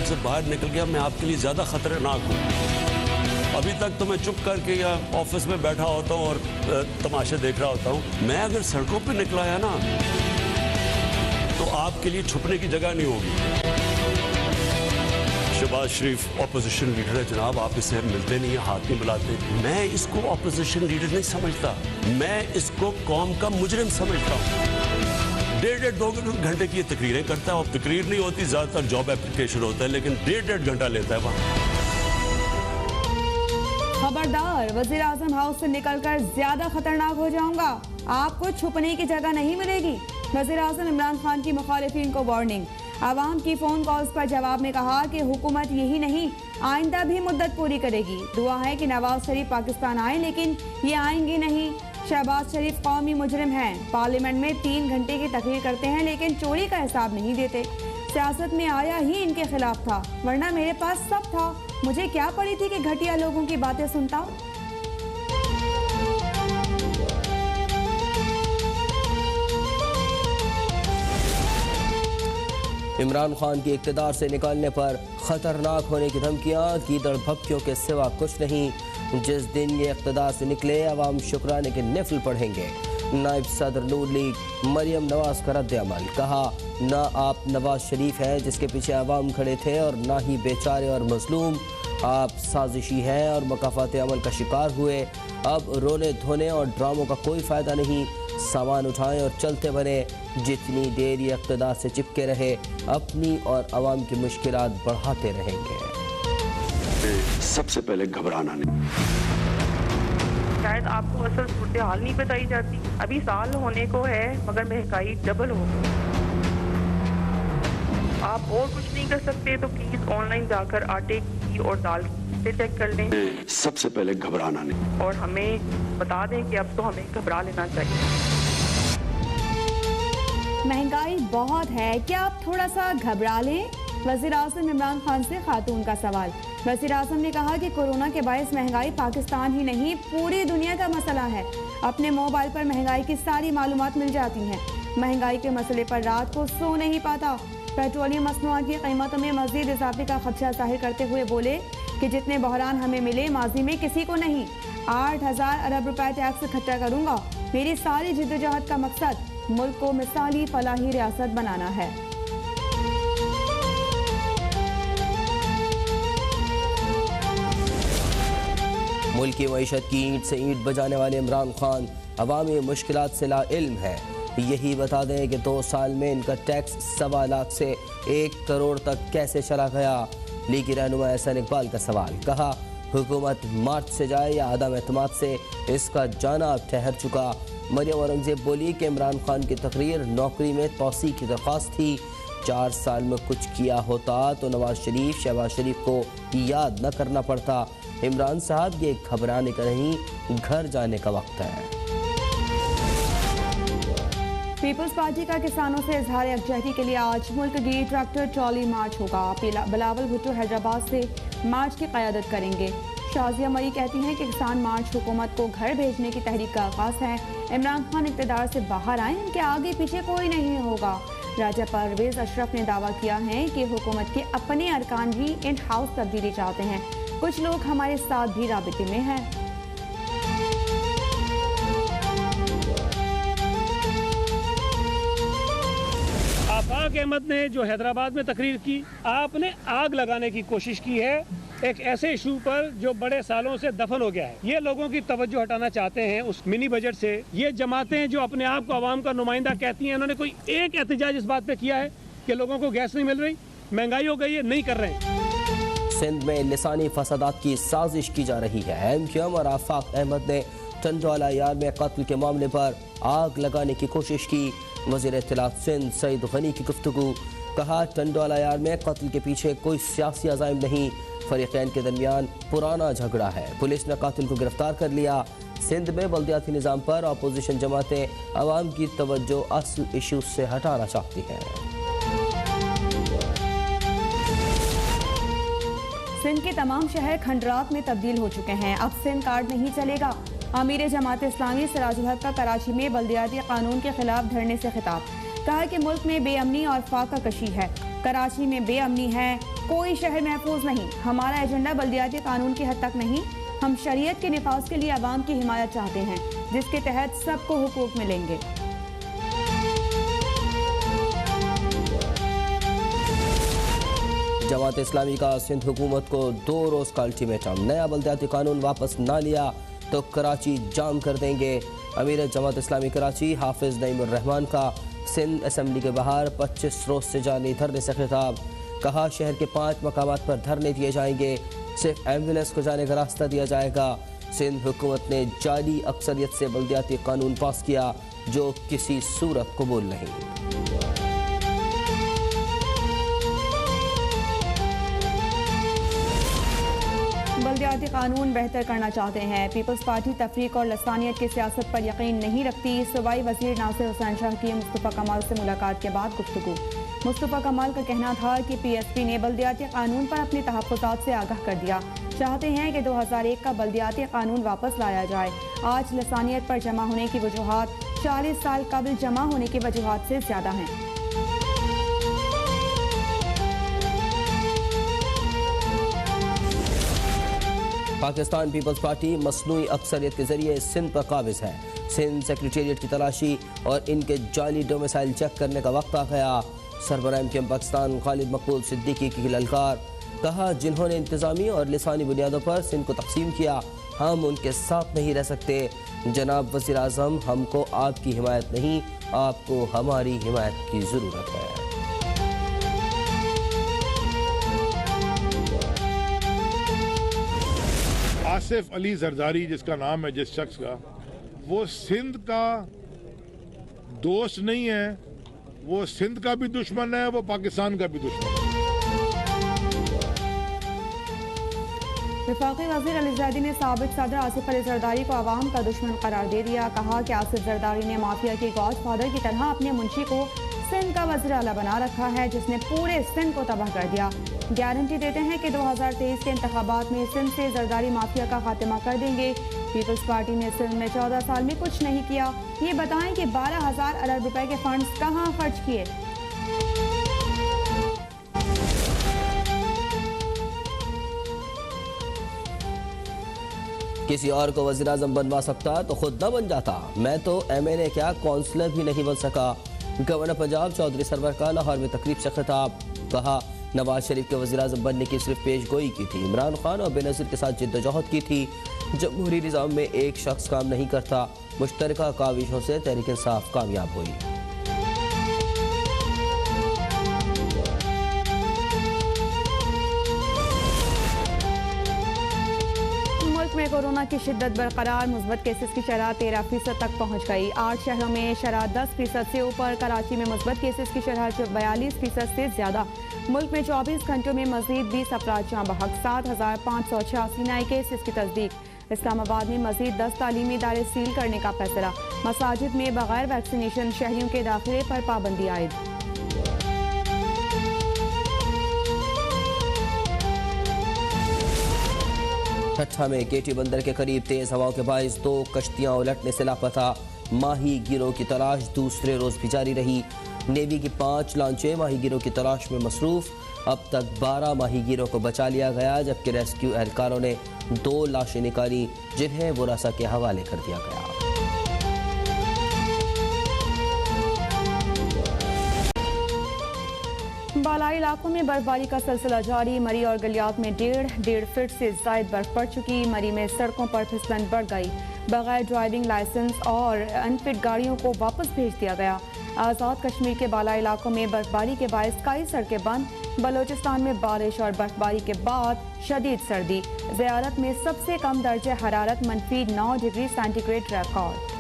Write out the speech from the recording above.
से बाहर निकल गया मैं आपके लिए ज़्यादा ख़तरनाक हूँ। अभी तक तो मैं चुप करके या ऑफिस में बैठा होता हूँ और तमाशे देख रहा होता हूँ। मैं अगर सड़कों पे निकला है ना तो आपके लिए छुपने की जगह नहीं होगी। शहबाज शरीफ ऑपोजिशन लीडर है जनाब, आप इसे मिलते नहीं है, हाथ नहीं मिलाते। मैं इसको ऑपोजिशन लीडर नहीं समझता, मैं इसको कौम का मुजरिम समझता हूँ। 1.5-2 घंटे की तकरीरें करता है और तकरीर नहीं होती, ज्यादातर जॉब एप्लीकेशन होता है, लेकिन 1.5 घंटा लेता है वहाँ। खबरदार, वजीर आजम हाउस से निकलकर ज्यादा खतरनाक हो जाऊंगा, आपको छुपने की जगह नहीं मिलेगी। वजीर आजम इमरान खान की मुखालिफिन को वार्निंग। आवाम की फोन कॉल्स पर जवाब में कहा कि हुकूमत यही नहीं आइंदा भी मुद्दत पूरी करेगी। दुआ है कि नवाज शरीफ पाकिस्तान आए, लेकिन ये आएंगे नहीं। शहबाज शरीफ कौमी मुजरिम हैं, पार्लियामेंट में 3 घंटे की तकरीर करते हैं लेकिन चोरी का हिसाब नहीं देते। सियासत में आया ही इनके खिलाफ था, वरना मेरे पास सब था, मुझे क्या पड़ी थी कि घटिया लोगों की बातें सुनता। इमरान खान की इक़्तिदार से निकालने पर खतरनाक होने की धमकियां कीदड़ भपकियों के सिवा कुछ नहीं। जिस दिन ये इक़्तिदार से निकले अवाम शुक्राने के नफल पढ़ेंगे। नायब सदर नून लीग मरियम नवाज का रद्द अमल, कहा ना आप नवाज शरीफ हैं जिसके पीछे अवाम खड़े थे और ना ही बेचारे और मजलूम, आप साजिशी हैं और मकाफात अमल का शिकार हुए। अब रोने धोने और ड्रामों का कोई फ़ायदा नहीं, सामान उठाएं और चलते बने। जितनी देर ये इक़्तिदार से चिपके रहे अपनी और अवाम की मुश्किलात बढ़ाते रहेंगे। सबसे पहले घबराना नहीं। शायद आपको असल सूरत हाल नहीं बताई जाती। अभी साल होने को है मगर महंगाई डबल हो गई। आप और कुछ नहीं कर सकते तो प्लीज ऑनलाइन जाकर आटे की और दाल की चेक कर लें। सबसे पहले घबराना नहीं और हमें बता दें कि अब तो हमें घबरा लेना चाहिए। महंगाई बहुत है, क्या आप थोड़ा सा घबरा लें? वज़ीर आज़म इमरान खान से खातून का सवाल। वज़ीर आज़म ने कहा कि कोरोना के बायस महंगाई पाकिस्तान ही नहीं पूरी दुनिया का मसला है। अपने मोबाइल पर महंगाई की सारी मालूमात मिल जाती हैं। महंगाई के मसले पर रात को सो नहीं पाता। पेट्रोलियम मसनूआत की कीमतों में मज़ीद इजाफे का खदशा जाहिर करते हुए बोले कि जितने बहरान हमें मिले माजी में किसी को नहीं। 8,000 अरब रुपए टैक्स इकट्ठा करूँगा। मेरी सारी जिद्दोजहद का मकसद मुल्क को मिसाली फलाही रियासत बनाना है। मुल्क की मईशत की ईंट से ईंट बजाने वाले इमरान खान अवामी मुश्किलात से लाइल्म है। यही बता दें कि 2 साल में इनका टैक्स 1.25 लाख से 1 करोड़ तक कैसे चला गया। लीगी रहनुमा एहसान इकबाल का सवाल, कहा हुकूमत मार्च से जाए या अदम एतमाद से, इसका जाना अब ठहर चुका। मरियम औरंगजेब बोली कि इमरान खान की तकरीर नौकरी में तौसी की दरख्वास्त थी। 4 साल में कुछ किया होता तो नवाज शरीफ शहबाज शरीफ को याद न करना पड़ता। इमरान साहब ये घबराने का नहीं, घर जाने का वक्त है। पीपल्स पार्टी का किसानों से इजहार यकजहती के लिए आज मुल्क की ट्रैक्टर ट्रॉली मार्च होगा। बिलावल भुट्टो हैदराबाद से मार्च की क़यादत करेंगे। शाजिया मरी कहती हैं कि किसान मार्च हुकूमत को घर भेजने की तहरीक का आगाज़ है। इमरान खान इक़्तिदार से बाहर आए, इनके आगे पीछे कोई नहीं होगा। राजा परवेज़ अशरफ ने दावा किया है कि हुकूमत के अपने अरकान भी इन हाउस तब्दीली चाहते हैं। कुछ लोग हमारे साथ भी राबिते में हैं। आफाक अहमद ने जो हैदराबाद में तकरीर की, आपने आग लगाने की कोशिश की है एक ऐसे इशू पर जो बड़े सालों से दफन हो गया है। ये लोगों की तवज्जो हटाना चाहते हैं उस मिनी बजट से। ये जमातें जो अपने आप को आवाम का नुमाइंदा कहती हैं, उन्होंने कोई एक एहतजाज इस बात पे किया है कि लोगों को गैस नहीं मिल रही, महंगाई हो गई है? नहीं कर रहे हैं। सिंध में लिसानी फसादात की साजिश की जा रही है। एमक्यूएम और आफाक अहमद ने टंडवाला यार में कत्ल के मामले पर आग लगाने की कोशिश की। वज़ीर इत्तलात सिंध सईद गनी की गुफ्तगू, कहा टंडवाला यार में कत्ल के पीछे कोई सियासी अज़ाइम नहीं, फरीक़ैन के दरमियान पुराना झगड़ा है। पुलिस ने कातिल को गिरफ्तार कर लिया। सिंध में बल्दियाती निज़ाम पर अपोजिशन जमातें अवाम की तवज्जो असल इशू से हटाना चाहती हैं। सिंध के तमाम शहर खंडरात में तब्दील हो चुके हैं। अब सिंध कार्ड नहीं चलेगा। अमीर जमात इस्लामी सिराजुल हक का कराची में बल्दियाती कानून के खिलाफ धरने से खिताब, कहा कि मुल्क में बेअमनी और फाका कशी है। कराची में बेअमनी है, कोई शहर महफूज नहीं। हमारा एजेंडा बल्दियाती कानून की हद तक नहीं, हम शरीयत के निफाज के लिए आवाम की हिमायत चाहते हैं, जिसके तहत सबको हुकूक मिलेंगे। जमात इस्लामी का सिंध हुकूमत को 2 रोज़ का अल्टीमेटम, नया बल्दियाती कानून वापस ना लिया तो कराची जाम कर देंगे। अमीर जमात इस्लामी कराची हाफिज नईमुर रहमान का सिंध असम्बली के बाहर 25 रोज़ से जारी धरने से खिताब। कहा शहर के 5 मकामात पर धरने दिए जाएंगे, सिर्फ एम्बुलेंस को जाने का रास्ता दिया जाएगा। सिंध हुकूमत ने जाली अक्सरियत से बल्दियाती कानून पास किया जो किसी सूरत कबूल नहीं। बल्दियाती कानून बेहतर करना चाहते हैं। पीपल्स पार्टी तफरीक और लसानियत की सियासत पर यकीन नहीं रखती। सूबाई वजीर नासिर हुसैन शाह की मुस्तफ़ा कमाल से मुलाकात के बाद गुफ्तगू। मुस्तफ़ा कमाल का कहना था कि PSP ने बल्दियाती कानून पर अपने तहफ़्फ़ुज़ात से आगाह कर दिया। चाहते हैं कि 2001 का बल्दियाती कानून वापस लाया जाए। आज लसानियत पर जमा होने की वजूहात 40 साल कबल जमा होने की वजूहात से ज़्यादा हैं। पाकिस्तान पीपल्स पार्टी मसनूई अक्सरियत के जरिए सिंध पर काबिज है। सिंध सेक्रेटेरिएट की तलाशी और इनके जाली डोमिसाइल चेक करने का वक्त आ गया। सरबराह MKM पाकिस्तान खालिद मकबूल सिद्दीकी की ललकार। कहा जिन्होंने इंतजामी और लिसानी बुनियादों पर सिंध को तकसीम किया, हम उनके साथ नहीं रह सकते। जनाब वज़ीर आज़म, हमको आपकी हिमायत नहीं, आपको हमारी हिमायत की ज़रूरत है। आसिफ अली जरदारी जिसका नाम है जिस शख्स का, वो सिंध का दोस्त नहीं है, वो सिंध का भी दुश्मन है, वो पाकिस्तान का भी दुश्मन है। वफाकी वज़ीर अली ज़ैदी ने साबिक़ सदर आसिफ अली जरदारी को अवाम का दुश्मन करार दे दिया। कहा कि आसिफ जरदारी ने माफिया के गॉडफादर की तरह अपने मुंशी को सिंध का वज़ीर आला बना रखा है, जिसने पूरे सिंध को तबाह कर दिया। गारंटी देते हैं कि 2023 के इंतखाबात में सिंध से जरदारी माफिया का खात्मा कर देंगे। पीपल्स पार्टी ने सिंध में 14 साल में कुछ नहीं किया। ये बताएं कि 12,000 अरब रुपए के फंड्स कहाँ खर्च किए। किसी और को वज़ीर आज़म बनवा सकता तो खुद न बन जाता। मैं तो MLA क्या काउंसलर भी नहीं बन सका। गवर्नर पंजाब चौधरी सरवर का लाहौर में तकरीब से खिताब। कहा नवाज शरीफ के वज़ीर आज़म बनने की सिर्फ पेशगोई की थी, इमरान खान और बेनज़ीर के साथ जिद्दोजहद की थी। जमहूरी निज़ाम में एक शख्स काम नहीं करता, मुश्तरका काविशों से तहरीक इंसाफ कामयाब हुई। में कोरोना की शिद्दत बरकरार, मुस्बत केसेस की शरह 13% तक पहुंच गई। 8 शहरों में शरह 10% से ऊपर। कराची में मुस्बत केसेस की शरह 42% से ज्यादा। मुल्क में 24 घंटों में मजीद 20 अफराद जाँ बहक। 7,586 नए केसेस की तस्दीक। इस्लामाबाद में मजीद 10 तालीमी इदारे सील करने का फैसला। मसाजिद में बगैर वैक्सीनेशन शहरियों के दाखिले पर पाबंदी आयद। ठट्ठा में केटी बंदर के करीब तेज हवाओं के बायस 2 कश्तियां उलटने से लापता। माही गिरोह की तलाश दूसरे रोज भी जारी रही। नेवी की 5 लांचें माही गिरोह की तलाश में मसरूफ। अब तक 12 माही गिरोह को बचा लिया गया, जबकि रेस्क्यू एहलकारों ने 2 लाशें निकाली, जिन्हें वरासा के हवाले कर दिया गया। बालाई इलाकों में बर्फबारी का सिलसिला जारी। मरी और गलियात में 1.5 फीट से ज्यादा बर्फ पड़ चुकी। मरी में सड़कों पर फिसलन बढ़ गई। बगैर ड्राइविंग लाइसेंस और अनफिट गाड़ियों को वापस भेज दिया गया। आज़ाद कश्मीर के बालाई इलाकों में बर्फबारी के बायस कई सड़कें बंद। बलोचिस्तान में बारिश और बर्फबारी के बाद शदीद सर्दी। ज़ियारत में सबसे कम दर्जे हरारत -9 डिग्री सेंटीग्रेड रिकॉर्ड।